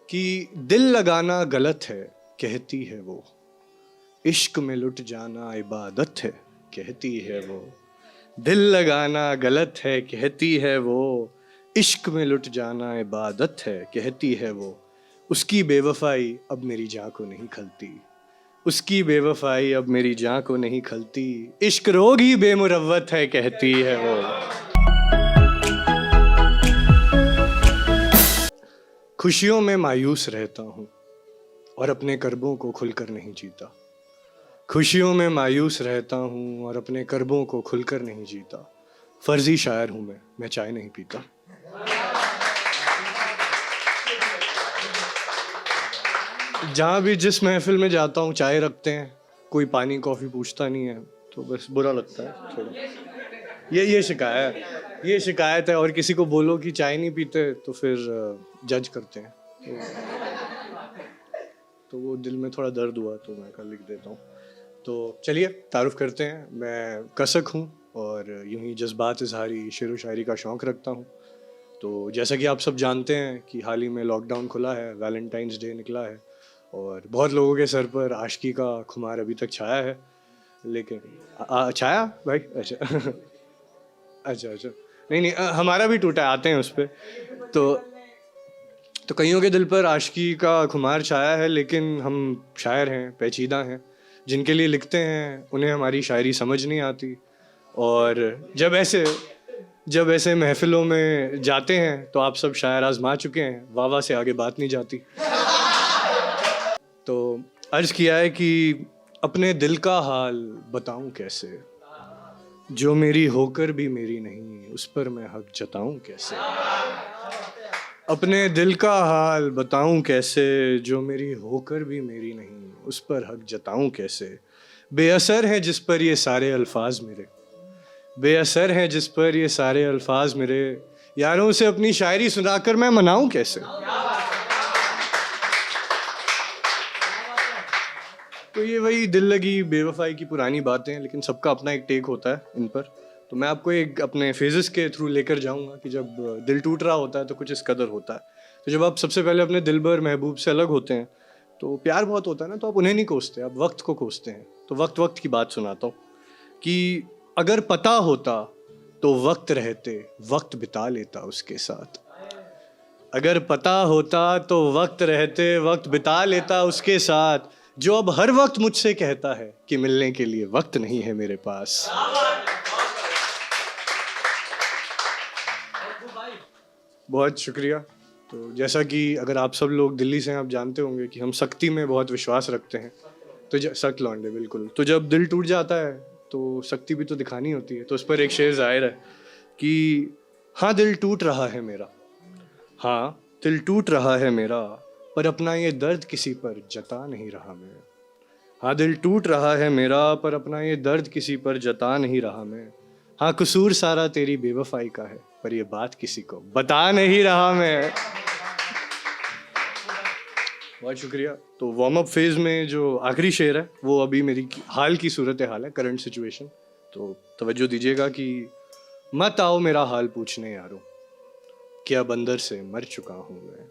कि दिल लगाना गलत है कहती है वो, इश्क में लुट जाना इबादत है कहती है वो। दिल लगाना गलत है कहती है वो, इश्क में लुट जाना इबादत है कहती है वो। उसकी बेवफाई अब मेरी जान को नहीं खलती, उसकी बेवफाई अब मेरी जान को नहीं खलती। इश्क रोग ही बेमुरव्वत है कहती है वो। खुशियों में मायूस रहता हूँ और अपने करबों को खुलकर नहीं जीता। खुशियों में मायूस रहता हूँ और अपने करबों को खुलकर नहीं जीता। फर्जी शायर हूँ मैं चाय नहीं पीता। जहाँ भी जिस महफिल में जाता हूँ चाय रखते हैं, कोई पानी कॉफ़ी पूछता नहीं है, तो बस बुरा लगता है थोड़ा। ये शिकायत है। और किसी को बोलो कि चाय नहीं पीते तो फिर जज करते हैं, तो वो दिल में थोड़ा दर्द हुआ तो मैं कल लिख देता हूँ। तो चलिए तारुफ करते हैं। मैं कसक हूँ और यूं ही जज्बात इजहारी शेर व शायरी का शौक़ रखता हूँ। तो जैसा कि आप सब जानते हैं कि हाल ही में लॉकडाउन खुला है, वैलेंटाइंस डे निकला है और बहुत लोगों के सर पर आशिकी का खुमार अभी तक छाया है। लेकिन छाया भाई? अच्छा अच्छा नहीं, हमारा भी टूटा है, आते हैं उस पर। तो कईयों के दिल पर आशिकी का खुमार छाया है, लेकिन हम शायर हैं, पेचीदा हैं, जिनके लिए लिखते हैं उन्हें हमारी शायरी समझ नहीं आती। और जब ऐसे महफिलों में जाते हैं तो आप सब शायर आजमा चुके हैं, वाह वाह से आगे बात नहीं जाती। तो अर्ज किया है कि अपने दिल का हाल बताऊं कैसे, जो मेरी होकर भी मेरी नहीं, उस पर मैं हक जताऊं कैसे। अपने दिल का हाल बताऊं कैसे, जो मेरी होकर भी मेरी नहीं, उस पर हक जताऊं कैसे। बेअसर हैं जिस पर ये सारे अल्फाज मेरे, बेअसर हैं जिस पर ये सारे अल्फाज मेरे, यारों से अपनी शायरी सुनाकर मैं मनाऊं कैसे। तो ये वही दिल लगी बेवफाई की पुरानी बातें हैं, लेकिन सबका अपना एक टेक होता है इन पर। तो मैं आपको एक अपने फेजेस के थ्रू लेकर जाऊंगा कि जब दिल टूट रहा होता है तो कुछ इस कदर होता है। तो जब आप सबसे पहले अपने दिलबर महबूब से अलग होते हैं तो प्यार बहुत होता है ना, तो आप उन्हें नहीं कोसते, आप वक्त को कोसते हैं। तो वक्त की बात सुनाता हूँ कि अगर पता होता तो वक्त रहते वक्त बिता लेता उसके साथ। अगर पता होता तो वक्त रहते वक्त बिता लेता उसके साथ, जो अब हर वक्त मुझसे कहता है कि मिलने के लिए वक्त नहीं है मेरे पास। बहुत शुक्रिया। तो जैसा कि अगर आप सब लोग दिल्ली से हैं, आप जानते होंगे कि हम सख्ती में बहुत विश्वास रखते हैं। तो सख्त लौंडे बिल्कुल। तो जब दिल टूट जाता है तो सख्ती भी तो दिखानी होती है। तो उस पर एक शेर जाहिर है कि हाँ दिल टूट रहा है मेरा, हाँ दिल टूट रहा है मेरा, पर अपना ये दर्द किसी पर जता नहीं रहा मैं। हाँ दिल टूट रहा है मेरा, पर अपना ये दर्द किसी पर जता नहीं रहा मैं। हाँ कसूर सारा तेरी बेवफाई का है, पर ये बात किसी को बता नहीं रहा मैं। बहुत शुक्रिया। तो वार्म अप फेज में जो आखिरी शेर है वो अभी मेरी हाल की सूरत हाल है, करंट सिचुएशन। तो तवज्जो दीजिएगा कि मत आओ मेरा हाल पूछने यारो, क्या बंदर से मर चुका हूँ मैं।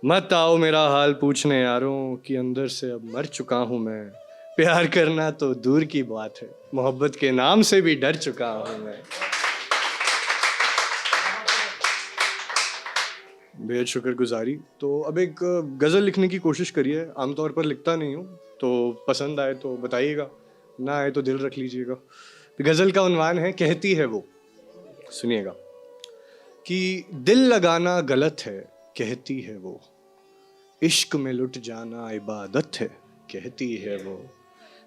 मत आओ मेरा हाल पूछने यारों कि अंदर से अब मर चुका हूँ मैं। प्यार करना तो दूर की बात है, मोहब्बत के नाम से भी डर चुका हूँ मैं। बेहद शुक्रगुजारी। तो अब एक गज़ल लिखने की कोशिश करिए। आमतौर पर लिखता नहीं हूँ, तो पसंद आए तो बताइएगा, ना आए तो दिल रख लीजिएगा। गज़ल का उन्वान है कहती है वो। सुनिएगा कि दिल लगाना गलत है कहती है वो, इश्क में लुट जाना इबादत है कहती है वो।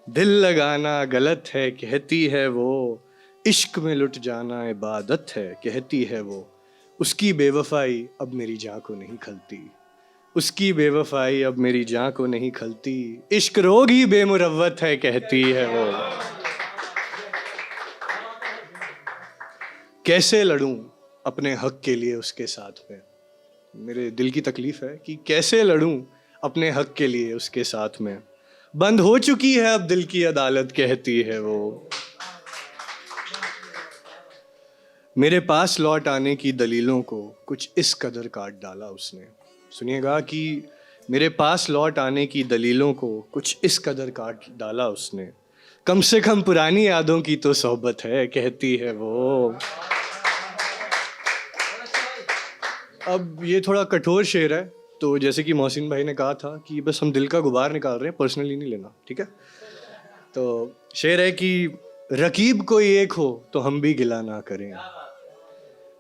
दिल लगाना गलत है कहती है वो, इश्क में लुट जाना इबादत है कहती है वो। उसकी बेवफाई अब मेरी जान को नहीं खलती, उसकी बेवफाई अब मेरी जान को नहीं खलती। इश्क रोग ही बेमुरव्वत है कहती है वो। कैसे लड़ूं अपने हक के लिए उसके साथ में, मेरे दिल की तकलीफ है कि कैसे लड़ूं अपने हक के लिए उसके साथ में। बंद हो चुकी है अब दिल की अदालत कहती है वो। मेरे पास लौट आने की दलीलों को कुछ इस कदर काट डाला उसने। सुनिएगा कि मेरे पास लौट आने की दलीलों को कुछ इस कदर काट डाला उसने, कम से कम पुरानी यादों की तो सोहबत है, कहती है वो। अब ये थोड़ा कठोर शेर है, तो जैसे कि मोहसिन भाई ने कहा था कि बस हम दिल का गुबार निकाल रहे हैं, पर्सनली नहीं लेना, ठीक है। तो शेर है कि रकीब कोई एक हो तो हम भी गिला ना करें,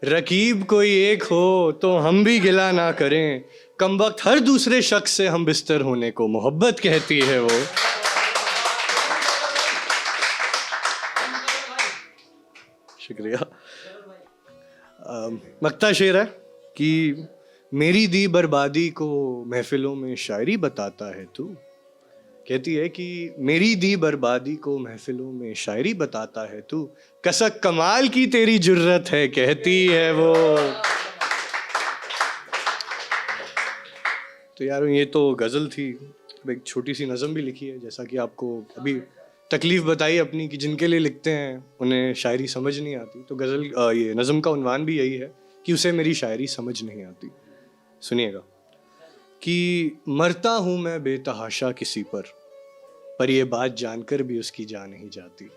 रकीब कोई एक हो तो हम भी गिला ना करें, कम वक्त हर दूसरे शख्स से हम बिस्तर होने को मोहब्बत कहती है वो। शुक्रिया। मक्ता शेर है कि मेरी दी बर्बादी को महफिलों में शायरी बताता है तू, कहती है कि मेरी दी बर्बादी को महफिलों में शायरी बताता है तू, कसक कमाल की तेरी जुर्रत है, कहती है वो। तो यार ये तो गज़ल थी। अब एक छोटी सी नज़म भी लिखी है, जैसा कि आपको अभी तकलीफ़ बताई अपनी कि जिनके लिए लिखते हैं उन्हें शायरी समझ नहीं आती, तो गज़ल ये नज़म का उन्वान भी यही है कि उसे मेरी शायरी समझ नहीं आती। सुनिएगा कि मरता हूँ मैं बेतहाशा किसी पर ये बात जानकर भी उसकी जान नहीं जाती,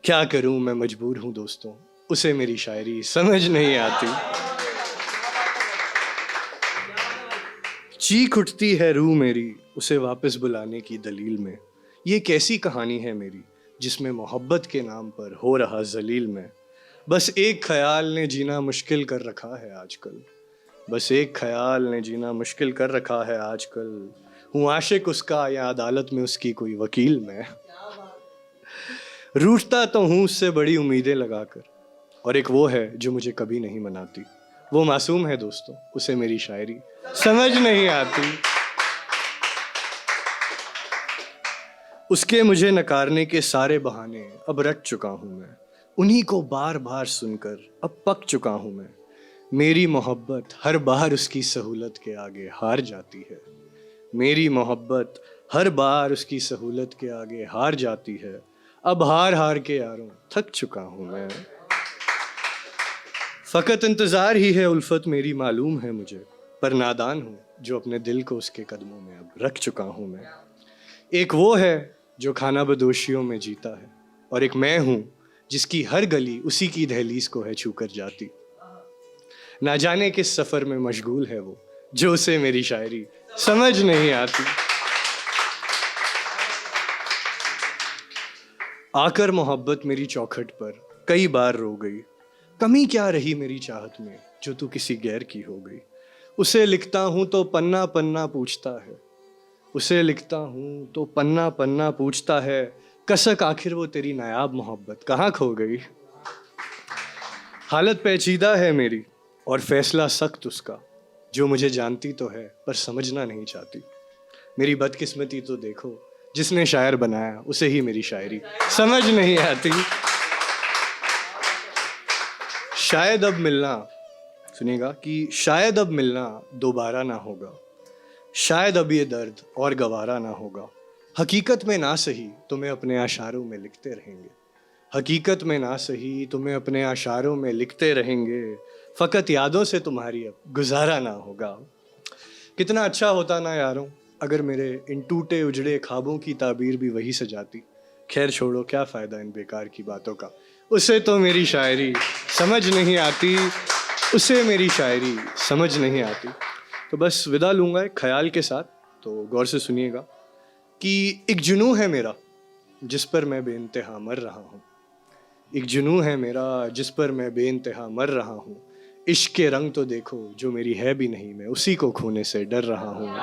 क्या करूँ मैं मजबूर हूँ दोस्तों, उसे मेरी शायरी समझ नहीं आती। चीख उठती है रूह मेरी उसे वापस बुलाने की दलील में, ये कैसी कहानी है मेरी जिसमें मोहब्बत के नाम पर हो रहा जलील में। बस एक ख्याल ने जीना मुश्किल कर रखा है आजकल, बस एक ख्याल ने जीना मुश्किल कर रखा है आजकल, हूँ आशिक उसका या अदालत में उसकी कोई वकील मैं। रूठता तो हूँ उससे बड़ी उम्मीदें लगाकर, और एक वो है जो मुझे कभी नहीं मनाती, वो मासूम है दोस्तों, उसे मेरी शायरी समझ नहीं आती। उसके मुझे नकारने के सारे बहाने अब रट चुका हूँ मैं, उन्हीं को बार बार सुनकर अब पक चुका हूँ मैं। मेरी मोहब्बत हर बार उसकी सहूलत के आगे हार जाती है, मेरी मोहब्बत हर बार उसकी सहूलत के आगे हार जाती है। अब हार हार के यारों थक चुका हूँ मैं, फ़कत इंतज़ार ही है उल्फत मेरी मालूम है मुझे, पर नादान हूँ जो अपने दिल को उसके कदमों में अब रख चुका हूँ मैं। एक वो है जो खाना बदोशियों में जीता है, और एक मैं हूँ जिसकी हर गली उसी की दहलीज को है छूकर जाती। ना जाने किस सफ़र में मशगूल है वो जो उसे मेरी शायरी समझ नहीं आती। आकर मोहब्बत मेरी चौखट पर कई बार रो गई, कमी क्या रही मेरी चाहत में जो तू किसी गैर की हो गई। उसे लिखता हूँ तो पन्ना पन्ना पूछता है, उसे लिखता हूँ तो पन्ना पन्ना पूछता है, कसक आखिर वो तेरी नायाब मोहब्बत कहाँ खो गई। हालत पेचीदा है मेरी और फैसला सख्त उसका, जो मुझे जानती तो है पर समझना नहीं चाहती। मेरी बदकिस्मती तो देखो, जिसने शायर बनाया उसे ही मेरी शायरी समझ नहीं आती। शायद अब मिलना, सुनिएगा कि शायद अब मिलना दोबारा ना होगा, शायद अब ये दर्द और गवारा ना होगा। हकीकत में ना सही तुम्हें अपने अशारों में लिखते रहेंगे, हकीकत में ना सही तुम्हें अपने अशारों में लिखते रहेंगे, फ़कत यादों से तुम्हारी अब गुजारा ना होगा। कितना अच्छा होता ना यारों अगर मेरे इन टूटे उजड़े ख्वाबों की ताबीर भी वही सजाती। खैर छोड़ो क्या फ़ायदा इन बेकार की बातों का, उसे तो मेरी शायरी समझ नहीं आती, उसे मेरी शायरी समझ नहीं आती। तो बस विदा लूँगा एक ख्याल के साथ, तो गौर से सुनिएगा कि एक जुनून है मेरा जिस पर मैं बेइंतहा मर रहा हूँ, एक जुनून है मेरा जिस पर मैं बेइंतहा मर रहा हूँ। इश्क के रंग तो देखो जो मेरी है भी नहीं, मैं उसी को खोने से डर रहा हूँ।